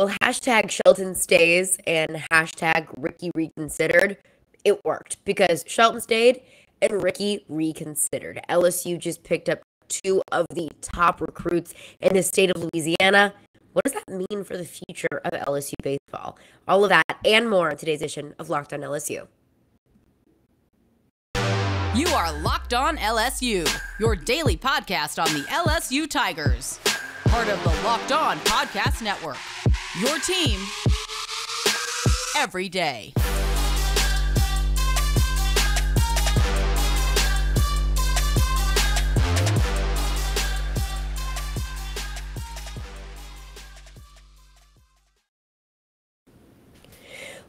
Well, hashtag Shelton stays and hashtag Rickie reconsidered. It worked because Shelton stayed and Rickie reconsidered. LSU just picked up two of the top recruits in the state of Louisiana. What does that mean for the future of LSU baseball? All of that and more in today's edition of Locked On LSU. You are Locked On LSU, your daily podcast on the LSU Tigers. Part of the Locked On Podcast Network. Your team every day.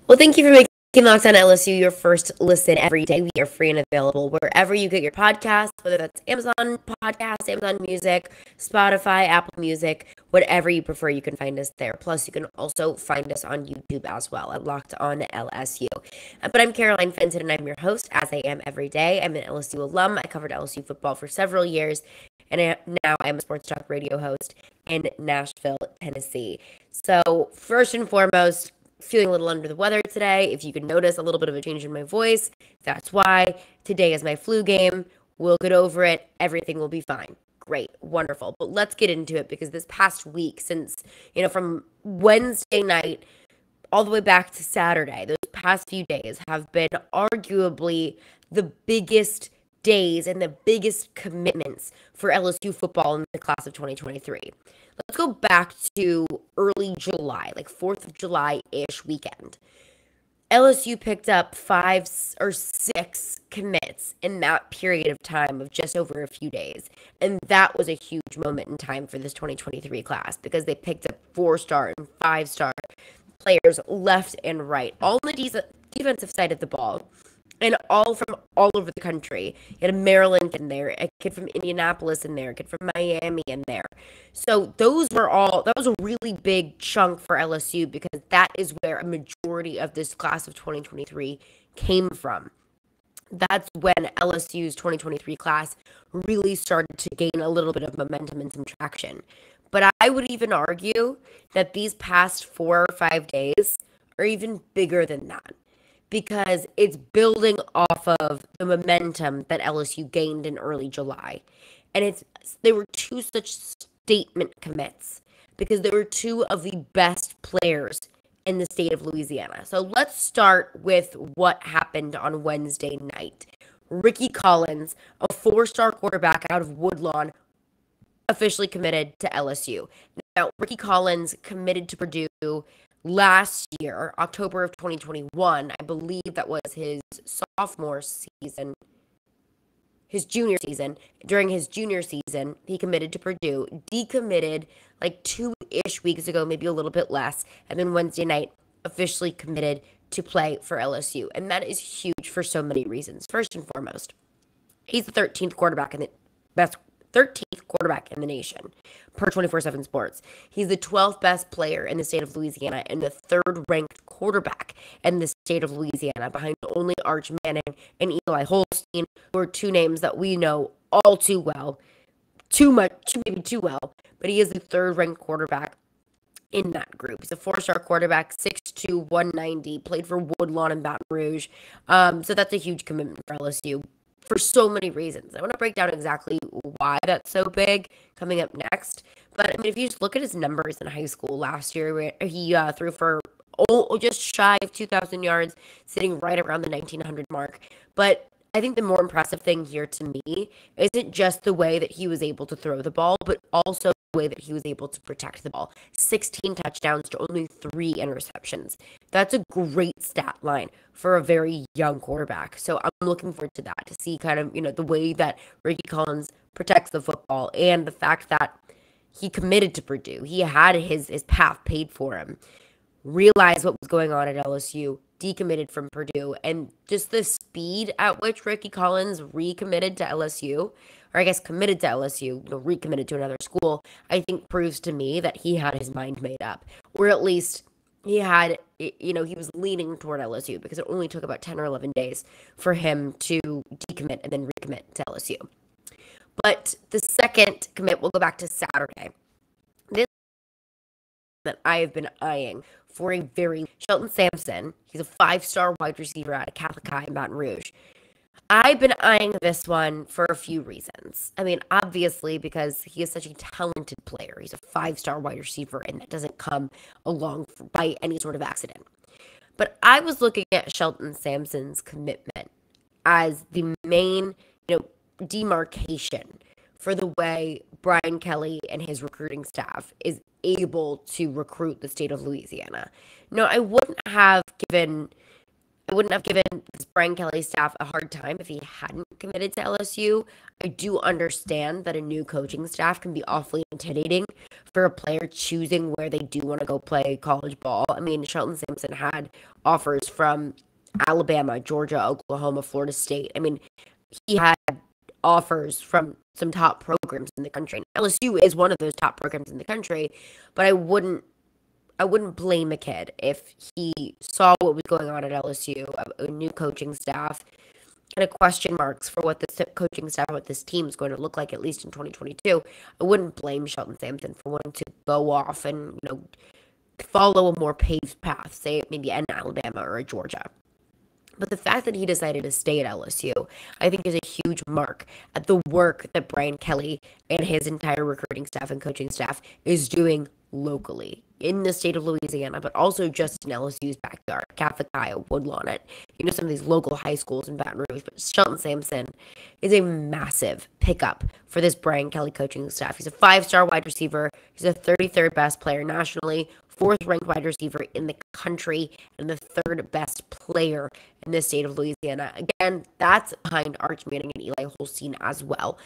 Well, thank you for making Locked On LSU your first listen every day. We are free and available wherever you get your podcasts, whether that's Amazon Podcasts, Amazon Music, Spotify, Apple Music, whatever you prefer, you can find us there. Plus, you can also find us on YouTube as well at Locked On LSU. But I'm Caroline Fenton, and I'm your host, as I am every day. I'm an LSU alum. I covered LSU football for several years, and now I'm a sports talk radio host in Nashville, Tennessee. So, first and foremost, feeling a little under the weather today. If you can notice a little bit of a change in my voice, that's why. Today is my flu game. We'll get over it. Everything will be fine. Great. Wonderful. But let's get into it because this past week, since, from Wednesday night all the way back to Saturday, those past few days have been arguably the biggest days and the biggest commitments for LSU football in the class of 2023. Let's go back to early July, like 4th of July-ish weekend. LSU picked up 5 or 6 commits in that period of time of just over a few days. And that was a huge moment in time for this 2023 class because they picked up 4-star and 5-star players left and right, all on the defensive side of the ball. And all from all over the country. You had a Maryland in there, a kid from Indianapolis in there, a kid from Miami in there. So that was a really big chunk for LSU because that is where a majority of this class of 2023 came from. That's when LSU's 2023 class really started to gain a little bit of momentum and some traction. But I would even argue that these past 4 or 5 days are even bigger than that, because it's building off of the momentum that LSU gained in early July. And they were 2 such statement commits because they were 2 of the best players in the state of Louisiana. So let's start with what happened on Wednesday night. Rickie Collins, a 4-star quarterback out of Woodlawn, officially committed to LSU. Now, Rickie Collins committed to Purdue last year, October of 2021. I believe that was his sophomore season, his junior season. During his junior season, he committed to Purdue, decommitted like 2-ish weeks ago, maybe a little bit less, and then Wednesday night officially committed to play for LSU. And that is huge for so many reasons. First and foremost, he's the 13th quarterback in the best 13th quarterback in the nation per 24/7 Sports. He's the 12th best player in the state of Louisiana and the 3rd ranked quarterback in the state of Louisiana, behind only Arch Manning and Eli Holstein, who are 2 names that we know all too well, maybe too well, but he is the 3rd ranked quarterback in that group. He's a 4-star quarterback, 6'2", 190, played for Woodlawn and Baton Rouge. So that's a huge commitment for LSU for so many reasons. I want to break down exactly why that's so big coming up next. But I mean, if you just look at his numbers in high school last year, he threw for just shy of 2,000 yards, sitting right around the 1,900 mark. But I think the more impressive thing here to me isn't just the way that he was able to throw the ball, but also the way that he was able to protect the ball. 16 touchdowns to only 3 interceptions. That's a great stat line for a very young quarterback. So I'm looking forward to that, to see kind of, the way that Rickie Collins protects the football and the fact that he committed to Purdue. He had his path paid for him. Realized what was going on at LSU, decommitted from Purdue, and just the speed at which Rickie Collins recommitted to LSU, or I guess committed to LSU, recommitted to another school, I think proves to me that he had his mind made up, or at least he had, he was leaning toward LSU because it only took about 10 or 11 days for him to decommit and then recommit to LSU. But the second commit, we'll go back to Saturday. that I have been eyeing for a very Shelton Samson. He's a 5-star wide receiver out of Catholic High in Baton Rouge. I've been eyeing this one for a few reasons. I mean, obviously, because he is such a talented player. He's a 5-star wide receiver, and that doesn't come along by any sort of accident. But I was looking at Shelton Samson's commitment as the main, demarcation for the way Brian Kelly and his recruiting staff is able to recruit the state of Louisiana. No, I wouldn't have given this Brian Kelly staff a hard time if he hadn't committed to LSU. I do understand that a new coaching staff can be awfully intimidating for a player choosing where they do want to go play college ball. I mean, Shelton Samson had offers from Alabama, Georgia, Oklahoma, Florida State. I mean, he had offers from some top programs in the country. And LSU is one of those top programs in the country, but I wouldn't blame a kid if he saw what was going on at LSU, a new coaching staff, and a question marks for what this coaching staff, what this team is going to look like, at least in 2022. I wouldn't blame Shelton Samson for wanting to go off and, follow a more paved path, say maybe an Alabama or a Georgia. But the fact that he decided to stay at LSU, I think, is a huge mark at the work that Brian Kelly and his entire recruiting staff and coaching staff is doing locally in the state of Louisiana, but also just in LSU's backyard, Catholic High, Woodlawn, at some of these local high schools in Baton Rouge. But Shelton Samson is a massive pickup for this Brian Kelly coaching staff. He's a 5-star wide receiver. He's the 33rd best player nationally, 4th ranked wide receiver in the country, and the 3rd best player in the state of Louisiana. Again, that's behind Arch Manning and Eli Holstein as well.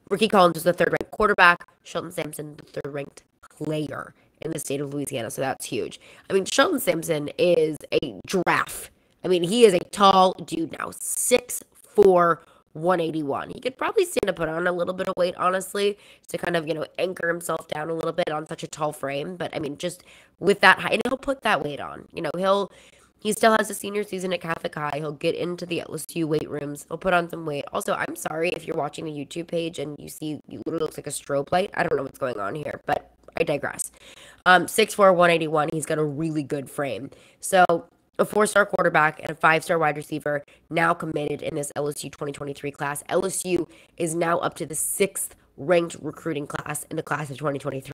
Rickie Collins is the 3rd ranked quarterback. Shelton Samson, the 3rd ranked player in the state of Louisiana, so that's huge. I mean, Shelton Samson is a giraffe. I mean, he is a tall dude now, 6'4", 181. He could probably stand to put on a little bit of weight, honestly, to kind of, anchor himself down a little bit on such a tall frame. But, I mean, just with that height, and he'll put that weight on. He still has a senior season at Catholic High. He'll get into the LSU weight rooms. He'll put on some weight. Also, I'm sorry if you're watching the YouTube page and you literally looks like a strobe light. I don't know what's going on here, but I digress. 6'4", 181. He's got a really good frame. So a 4-star quarterback and a 5-star wide receiver now committed in this LSU 2023 class. LSU is now up to the 6th ranked recruiting class in the class of 2023.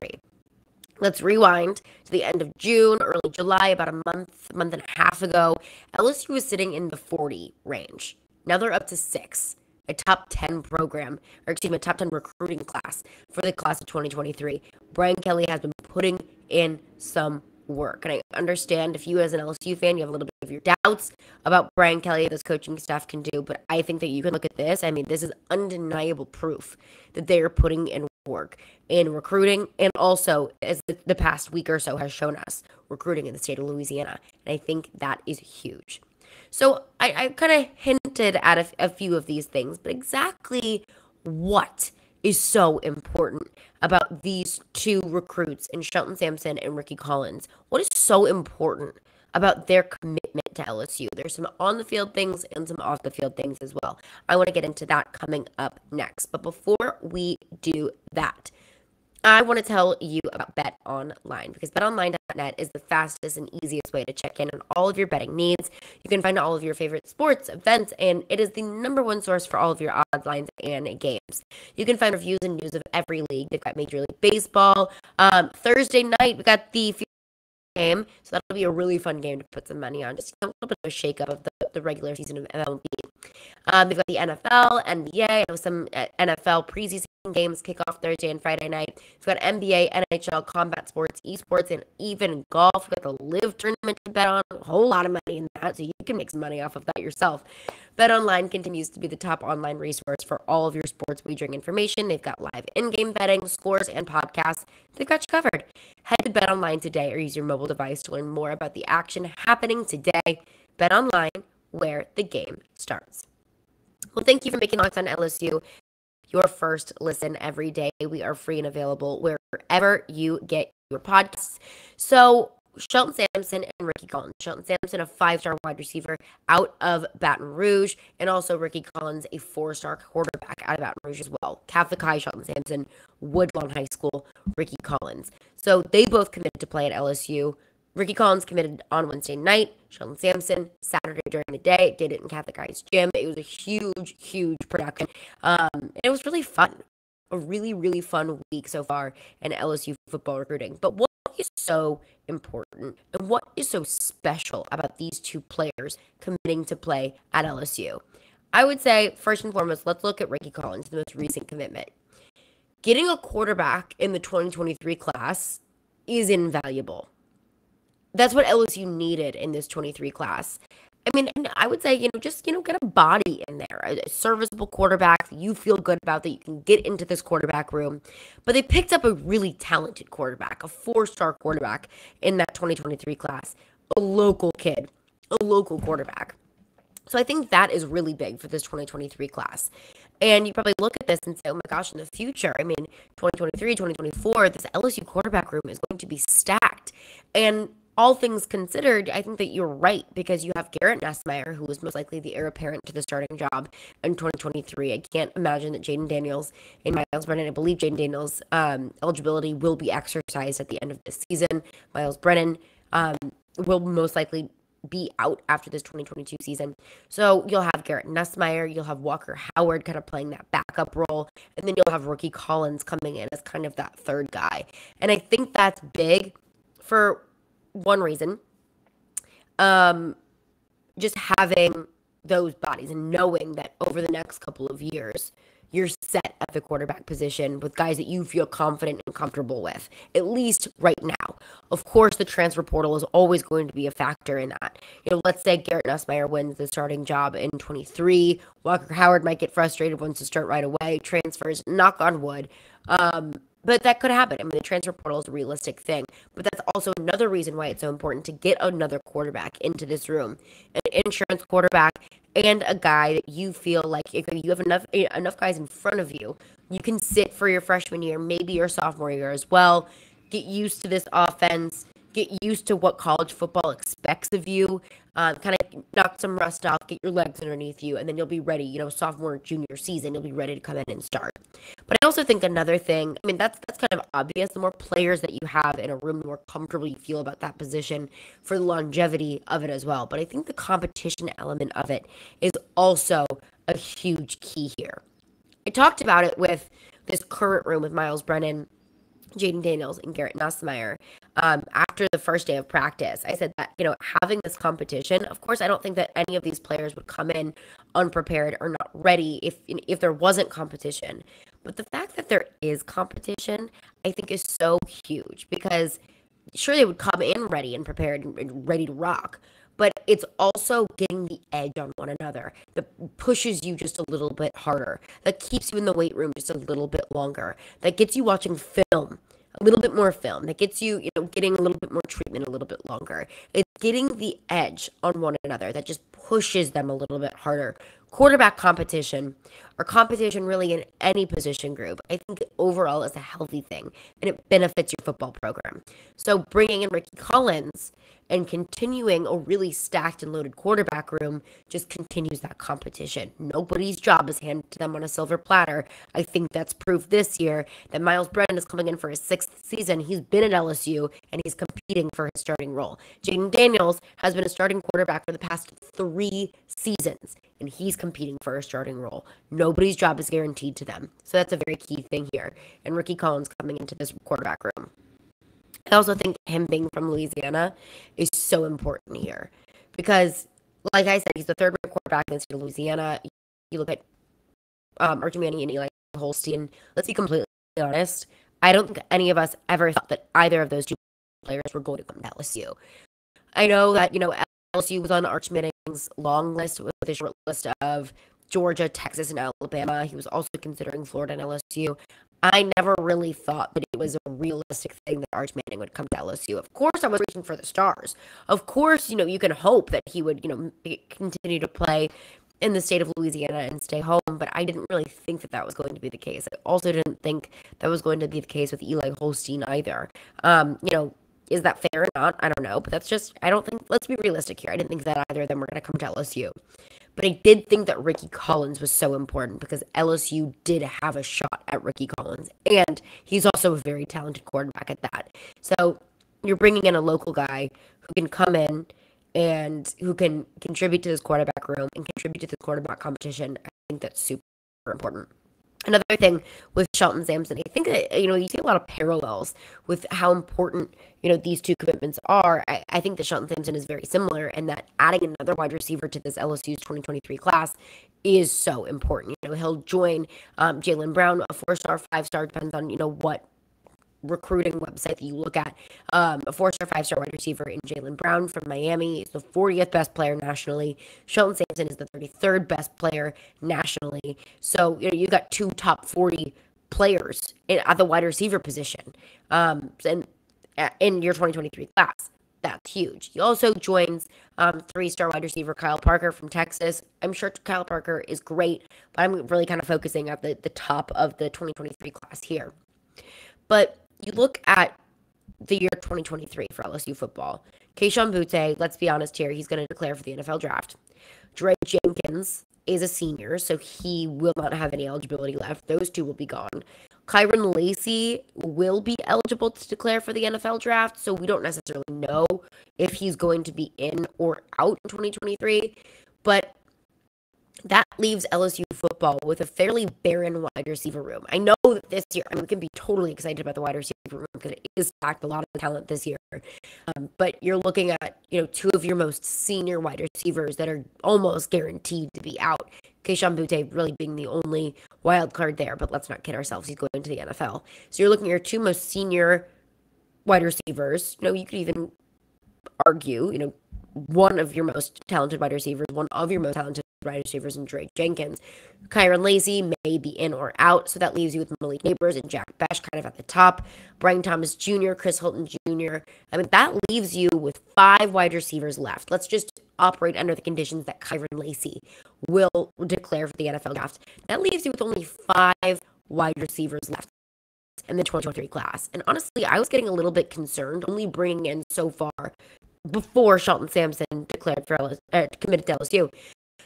Let's rewind to the end of June, early July, about a month and a half ago. LSU was sitting in the 40 range. Now they're up to 6. A top 10 program, a top 10 recruiting class for the class of 2023. Brian Kelly has been putting in some work. And I understand if you as an LSU fan, you have a little bit of your doubts about Brian Kelly, this coaching staff can do, but I think that you can look at this. I mean, this is undeniable proof that they are putting in work in recruiting, and also, as the past week or so has shown us, recruiting in the state of Louisiana. And I think that is huge. So I kind of hinted at a few of these things, but exactly what is so important about these two recruits in Shelton Samson and Rickie Collins? What is so important about their commitment to LSU? There's some on-the-field things and some off-the-field things as well. I want to get into that coming up next. But before we do that, I want to tell you about Bet Online, because betonline.net is the fastest and easiest way to check in on all of your betting needs. You can find all of your favorite sports, events, and it is the #1 source for all of your odds, lines, and games. You can find reviews and news of every league. They've got Major League Baseball. Thursday night, we got the game, so that'll be a really fun game to put some money on. Just a little bit of a shake-up of the regular season of MLB. They've got the NFL, NBA, some NFL preseason games kick off Thursday and Friday night. We've got NBA, NHL, combat sports, esports, and even golf. We've got the Live tournament to bet on. A whole lot of money in that, so you can make some money off of that yourself. BetOnline continues to be the top online resource for all of your sports wagering information. They've got live in-game betting, scores, and podcasts. They've got you covered. Head to BetOnline today or use your mobile device to learn more about the action happening today. BetOnline, where the game starts. Well, thank you for making Locked On LSU your first listen every day. We are free and available wherever you get your podcasts. So Shelton Samson and Rickie Collins. Shelton Samson, a 5-star wide receiver out of Baton Rouge, and also Rickie Collins, a 4-star quarterback out of Baton Rouge as well. Catholic High, Shelton Samson, Woodlawn High School, Rickie Collins. So they both committed to play at LSU. Rickie Collins committed on Wednesday night. Shelton Samson, Saturday during the day, did it in Catholic High's gym. It was a huge, huge production. And it was really fun. A really, really fun week so far in LSU football recruiting. But what is so important and what is so special about these two players committing to play at LSU? I would say, first and foremost, let's look at Rickie Collins, the most recent commitment. Getting a quarterback in the 2023 class is invaluable. That's what LSU needed in this 23 class. I mean, and I would say, just, get a body in there, a serviceable quarterback that you feel good about, that you can get into this quarterback room. But they picked up a really talented quarterback, a 4-star quarterback in that 2023 class, a local kid, a local quarterback. So I think that is really big for this 2023 class. And you probably look at this and say, oh my gosh, in the future, 2023, 2024, this LSU quarterback room is going to be stacked. And all things considered, I think that you're right, because you have Garrett Nussmeier, who is most likely the heir apparent to the starting job in 2023. I can't imagine that Jaden Daniels and Myles Brennan, I believe Jaden Daniels' eligibility will be exercised at the end of this season. Myles Brennan will most likely be out after this 2022 season. So you'll have Garrett Nussmeier, you'll have Walker Howard kind of playing that backup role, and then you'll have Rickie Collins coming in as kind of that third guy. And I think that's big for one reason, just having those bodies and knowing that over the next couple of years, you're set at the quarterback position with guys that you feel confident and comfortable with, at least right now. Of course, the transfer portal is always going to be a factor in that. Let's say Garrett Nussmeier wins the starting job in 23. Walker Howard might get frustrated, wants to start right away. Transfers, knock on wood. But that could happen. The transfer portal is a realistic thing. But that's also another reason why it's so important to get another quarterback into this room. An insurance quarterback and a guy that you feel like if you have enough guys in front of you, you can sit for your freshman year, maybe your sophomore year as well. Get used to this offense. Get used to what college football expects of you. Kind of knock some rust off, get your legs underneath you, and then you'll be ready, sophomore, junior season, you'll be ready to come in and start. But I also think another thing, that's kind of obvious. The more players that you have in a room, the more comfortable you feel about that position for the longevity of it as well. But I think the competition element of it is also a huge key here. I talked about it with this current room with Myles Brennan, Jaden Daniels, and Garrett Nussmeier after the first day of practice. I said that, having this competition, of course, I don't think that any of these players would come in unprepared or not ready if there wasn't competition. But the fact that there is competition, I think, is so huge, because sure, they would come in ready and prepared and ready to rock, but it's also getting the edge on one another that pushes you just a little bit harder, that keeps you in the weight room just a little bit longer, that gets you watching film, a little bit more film, that gets you, getting a little bit more treatment a little bit longer. It's getting the edge on one another that just pushes them a little bit harder. Quarterback competition, or competition really in any position group, I think overall is a healthy thing, and it benefits your football program. So bringing in Rickie Collins and continuing a really stacked and loaded quarterback room just continues that competition. Nobody's job is handed to them on a silver platter. I think that's proof this year that Myles Brennan is coming in for his 6th season. He's been at LSU, and he's competing for his starting role. Jaden Daniels has been a starting quarterback for the past 3 seasons, and he's competing for a starting role. Nobody's job is guaranteed to them. So that's a very key thing here. And Rickie Collins coming into this quarterback room. I also think him being from Louisiana is so important here, because, like I said, he's the 3rd-ranked quarterback in the state of Louisiana. You look at Archie Manning and Eli Holstein. Let's be completely honest. I don't think any of us ever thought that either of those two players were going to come to LSU. I know that, LSU was on Arch Manning's long list with a short list of Georgia, Texas, and Alabama. He was also considering Florida and LSU. I never really thought that it was a realistic thing that Arch Manning would come to LSU. Of course, I was reaching for the stars. Of course, you can hope that he would, continue to play in the state of Louisiana and stay home, but I didn't really think that was going to be the case. I also didn't think that was going to be the case with Eli Holstein either. Is that fair or not? I don't know. But that's just, I don't think, let's be realistic here. I didn't think that either of them were going to come to LSU. But I did think that Rickie Collins was so important because LSU did have a shot at Rickie Collins. And he's also a very talented quarterback at that. So you're bringing in a local guy who can come in and who can contribute to this quarterback room and contribute to the quarterback competition. I think that's super important. Another thing with Shelton Samson, I think that, you see a lot of parallels with how important, these two commitments are. I think that Shelton Samson is very similar, and that adding another wide receiver to this LSU's 2023 class is so important. He'll join Jaylen Brown, a 4-star, 5-star, depends on, what recruiting website that you look at. A 4-star, 5-star wide receiver in Jaylen Brown from Miami. He's the 40th best player nationally. Shelton Samson is the 33rd best player nationally. So you got 2 top 40 players at the wide receiver position, and in your 2023 class. That's huge. He also joins 3-star wide receiver Kyle Parker from Texas. I'm sure Kyle Parker is great, but I'm really kind of focusing at the top of the 2023 class here. But you look at the year 2023 for LSU football. Kayshon Boutte, let's be honest here, he's going to declare for the NFL draft. Dre Jenkins is a senior, so he will not have any eligibility left. Those 2 will be gone. Kyron Lacey will be eligible to declare for the NFL draft, so we don't necessarily know if he's going to be in or out in 2023. But that leaves LSU football with a fairly barren wide receiver room. I know that this year, we can be totally excited about the wide receiver room because it is packed a lot of talent this year. But you're looking at, 2 of your most senior wide receivers that are almost guaranteed to be out. Kayshon Boutte really being the only wild card there, but let's not kid ourselves. He's going to the NFL. So you're looking at your 2 most senior wide receivers. You could even argue, one of your most talented wide receivers, one of your most talented wide receivers in Dre Jenkins. Kyron Lacey may be in or out, so that leaves you with Malik Neighbors and Jack Besh kind of at the top. Brian Thomas Jr., Chris Holton Jr. That leaves you with 5 wide receivers left. Let's just operate under the conditions that Kyron Lacey will declare for the NFL draft. That leaves you with only 5 wide receivers left in the 2023 class. And honestly, I was getting a little bit concerned only bringing in so far before Shelton Samson declared for committed to LSU,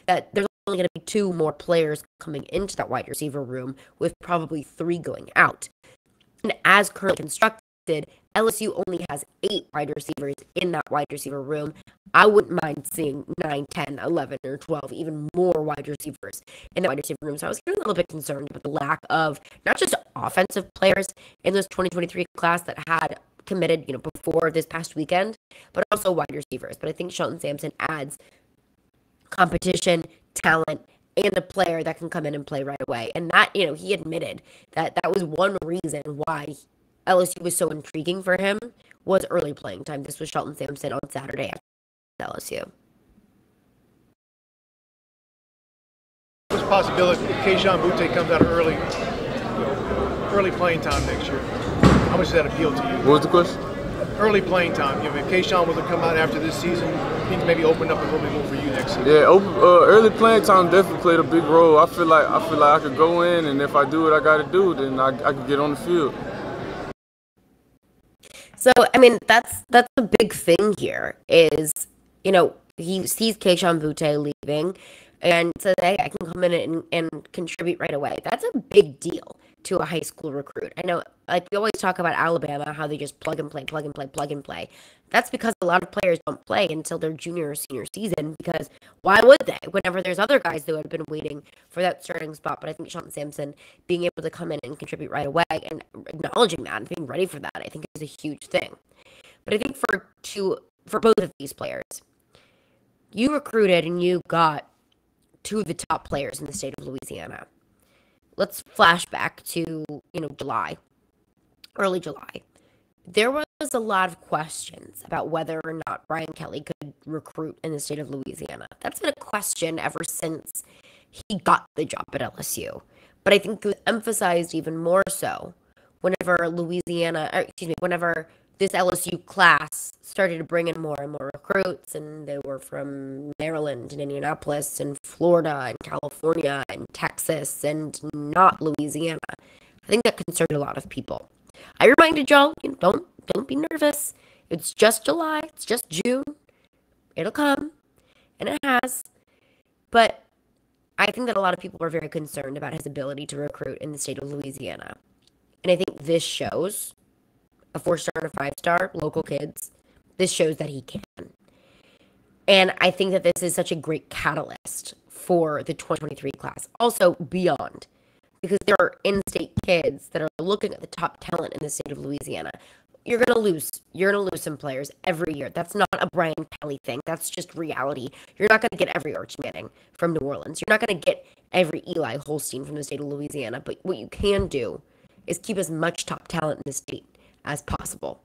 that there's only going to be 2 more players coming into that wide receiver room, with probably 3 going out. And as currently constructed, LSU only has 8 wide receivers in that wide receiver room. I wouldn't mind seeing 9, 10, 11, or 12, even more wide receivers in that wide receiver room. So I was getting a little bit concerned about the lack of not just offensive players in this 2023 class that had committed, before this past weekend, but also wide receivers. But I think Shelton Samson adds competition, talent, and a player that can come in and play right away. And that, he admitted that was one reason why LSU was so intriguing for him, was early playing time. This was Shelton Samson on Saturday at LSU. There's a possibility if Kayshon Boutte comes out early playing time next year. How much does that appeal to you? What was the question? Early playing time. If Kayshon was to come out after this season, things maybe open up a little bit more for you next season. Yeah, early playing time definitely played a big role. I feel like I could go in, and if I do what I got to do, then I could get on the field. So that's a big thing here. Is he sees Kayshon Boutte leaving, and says, hey, I can come in and contribute right away. That's a big deal to a high school recruit. I know, we always talk about Alabama, how they just plug and play. That's because a lot of players don't play until their junior or senior season, because why would they? Whenever there's other guys that have been waiting for that starting spot. But I think Shelton Samson being able to come in and contribute right away and acknowledging that and being ready for that, I think is a huge thing. But I think for both of these players, you recruited and you got 2 of the top players in the state of Louisiana. Let's flash back to, early July. There was a lot of questions about whether or not Brian Kelly could recruit in the state of Louisiana. That's been a question ever since he got the job at LSU. But I think it was emphasized even more so whenever whenever this LSU class started to bring in more and more recruits, and they were from Maryland and Indianapolis and Florida and California and Texas and not Louisiana. I think that concerned a lot of people. I reminded y'all, don't be nervous. It's just July. It's just June. It'll come. And it has. But I think that a lot of people are very concerned about his ability to recruit in the state of Louisiana. And I think this shows a 4-star and a 5-star, local kids. This shows that he can. And I think that this is such a great catalyst for the 2023 class. Also beyond. Because there are in-state kids that are looking at the top talent in the state of Louisiana. You're going to lose. You're going to lose some players every year. That's not a Brian Kelly thing. That's just reality. You're not going to get every Arch Manning from New Orleans. You're not going to get every Eli Holstein from the state of Louisiana. But what you can do is keep as much top talent in the state as possible.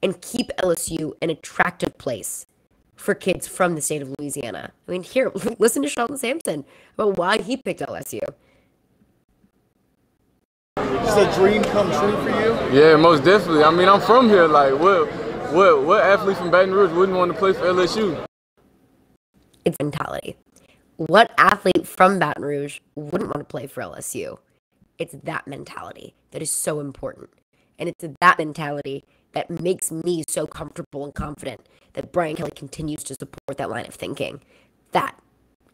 And keep LSU an attractive place for kids from the state of Louisiana. I mean, here, listen to Shelton Samson about why he picked LSU. Is a dream come true for you? Yeah, most definitely. I mean, I'm from here. Like, what athlete from Baton Rouge wouldn't want to play for LSU? It's mentality. What athlete from Baton Rouge wouldn't want to play for LSU? It's that mentality that is so important. And it's that mentality that makes me so comfortable and confident that Brian Kelly continues to support that line of thinking. That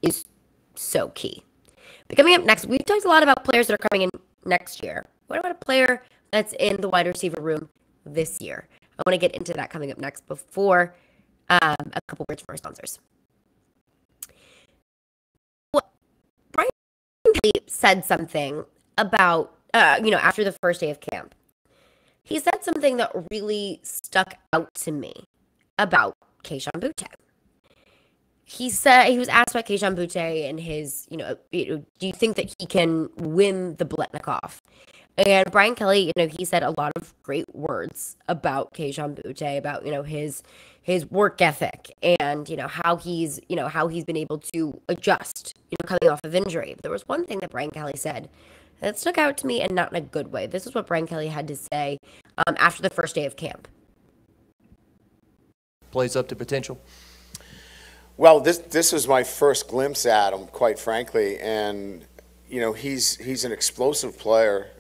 is so key. But coming up next, we've talked a lot about players that are coming in next year. What about a player that's in the wide receiver room this year? I want to get into that coming up next before a couple words from our sponsors. Well, Brian Kelly said something about, after the first day of camp. He said something that really stuck out to me about Kayshon Boutte. He was asked about Kayshon Boutte and his, do you think that he can win the Biletnikoff? And Brian Kelly, he said a lot of great words about Kayshon Boutte, about, his work ethic and, how he's been able to adjust, coming off of injury. But there was one thing that Brian Kelly said that stuck out to me, and not in a good way. This is what Brian Kelly had to say after the first day of camp. Plays up to potential? Well, this was my first glimpse at him, quite frankly, and he's an explosive player.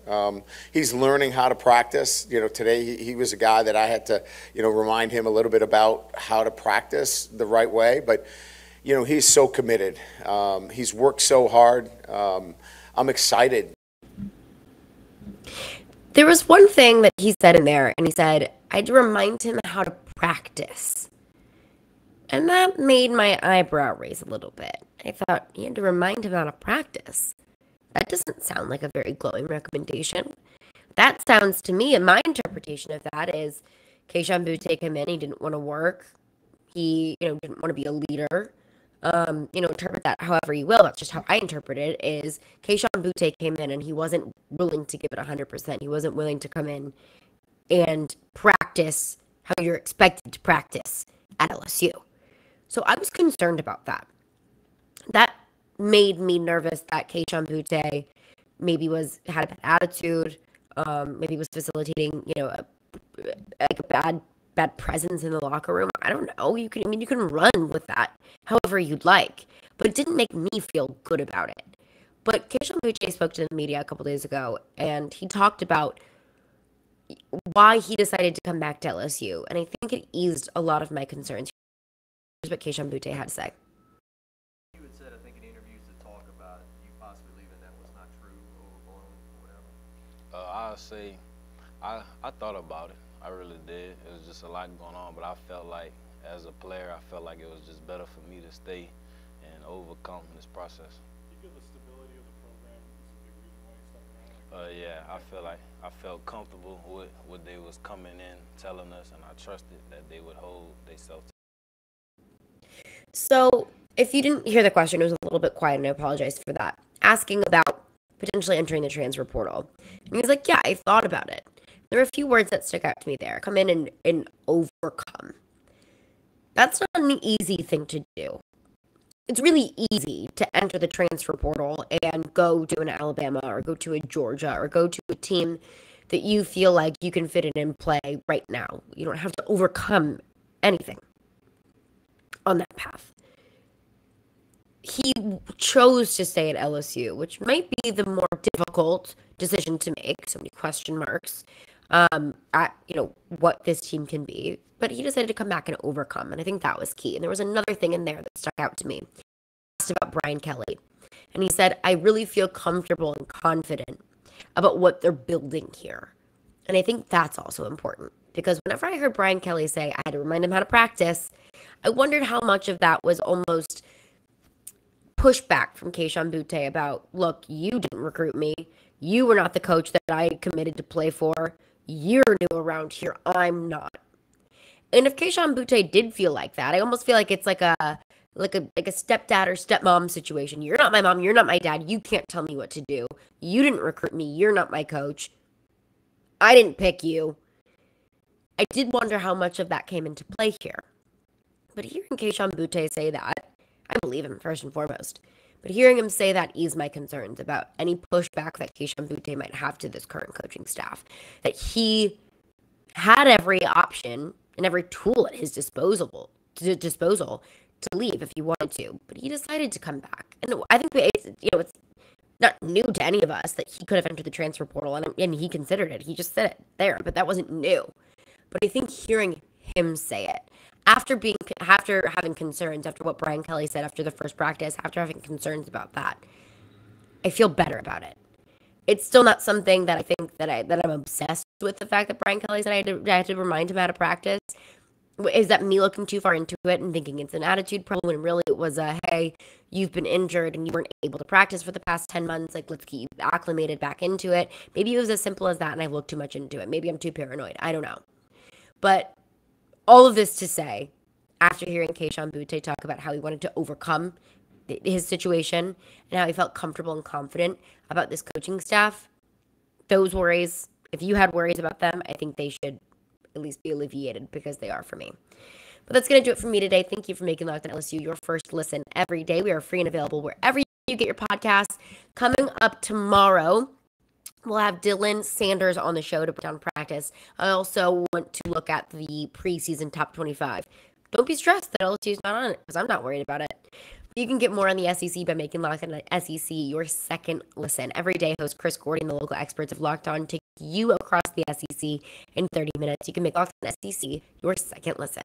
He's learning how to practice. Today he was a guy that I had to remind him a little bit about how to practice the right way. But he's so committed. He's worked so hard. I'm excited. There was one thing that he said in there, and he said, I had to remind him how to practice. And that made my eyebrow raise a little bit. I thought, you had to remind him how to practice. That doesn't sound like a very glowing recommendation. That sounds to me, and my interpretation of that is, Kayshon Boutte came in, he didn't want to work. He, didn't want to be a leader. Interpret that however you will. That's just how I interpret it, is Kayshon Boutte came in and he wasn't willing to give it 100%. He wasn't willing to come in and practice how you're expected to practice at LSU. So I was concerned about that. That made me nervous that Kayshon Boutte maybe had a bad attitude, maybe was facilitating, a bad presence in the locker room. I don't know. You can run with that however you'd like, but it didn't make me feel good about it. But Kayshon Boutte spoke to the media a couple days ago, and he talked about why he decided to come back to LSU, and I think it eased a lot of my concerns. Here's what Kayshon Boutte had to say. You had said, I think, in interviews that talk about you possibly leaving that was not true, overblown, whatever. I'll say I thought about it. I really did. It was just a lot going on, but I felt like, as a player, I felt like it was just better for me to stay and overcome this process. You feel the stability of the program is a big reason why you stuck around? Yeah, I felt comfortable with what they was coming in, telling us, and I trusted that they would hold themselves. So, if you didn't hear the question, it was a little bit quiet, and I apologize for that. Asking about potentially entering the transfer portal. And he was like, yeah, I thought about it. There are a few words that stick out to me there. Come in and overcome. That's not an easy thing to do. It's really easy to enter the transfer portal and go to an Alabama or go to a Georgia or go to a team that you feel like you can fit in and play right now. You don't have to overcome anything on that path. He chose to stay at LSU, which might be the more difficult decision to make. So many question marks. at, what this team can be. But he decided to come back and overcome, and I think that was key. And there was another thing in there that stuck out to me. He asked about Brian Kelly, and he said, I really feel comfortable and confident about what they're building here. And I think that's also important, because whenever I heard Brian Kelly say I had to remind him how to practice, I wondered how much of that was almost pushback from Kayshon Boutte about, look, you didn't recruit me. You were not the coach that I committed to play for. You're new around here. I'm not. And if Kayshon Boutte did feel like that, I almost feel like it's like a stepdad or stepmom situation. You're not my mom. You're not my dad. You can't tell me what to do. You didn't recruit me. You're not my coach. I didn't pick you. I did wonder how much of that came into play here. But hearing Kayshon Boutte say that, I believe him first and foremost. But hearing him say that eased my concerns about any pushback that Kayshon Boutte might have to this current coaching staff. That he had every option and every tool at his disposal to leave if he wanted to. But he decided to come back. And I think it's not new to any of us that he could have entered the transfer portal, and he considered it. He just said it there, but that wasn't new. But I think hearing him say it, after having concerns, after what Brian Kelly said after the first practice, after having concerns about that, I feel better about it. It's still not something that I think that I'm obsessed with, the fact that Brian Kelly said I had to remind him how to practice. Is that me looking too far into it and thinking it's an attitude problem, when really it was hey, you've been injured and you weren't able to practice for the past 10 months. Like, let's get you acclimated back into it. Maybe it was as simple as that and I've looked too much into it. Maybe I'm too paranoid. I don't know. But all of this to say, after hearing Kayshon Boutte talk about how he wanted to overcome his situation and how he felt comfortable and confident about this coaching staff, those worries, if you had worries about them, I think they should at least be alleviated, because they are for me. But that's going to do it for me today. Thank you for making Locked On LSU your first listen every day. We are free and available wherever you get your podcasts. Coming up tomorrow, we'll have Dylan Sanders on the show to put down practice. I also want to look at the preseason top 25. Don't be stressed that LSU is not on it, because I'm not worried about it. You can get more on the SEC by making Locked On SEC your second listen. Every day, host Chris Gordy and the local experts of Locked On take you across the SEC in 30 minutes. You can make Locked On SEC your second listen.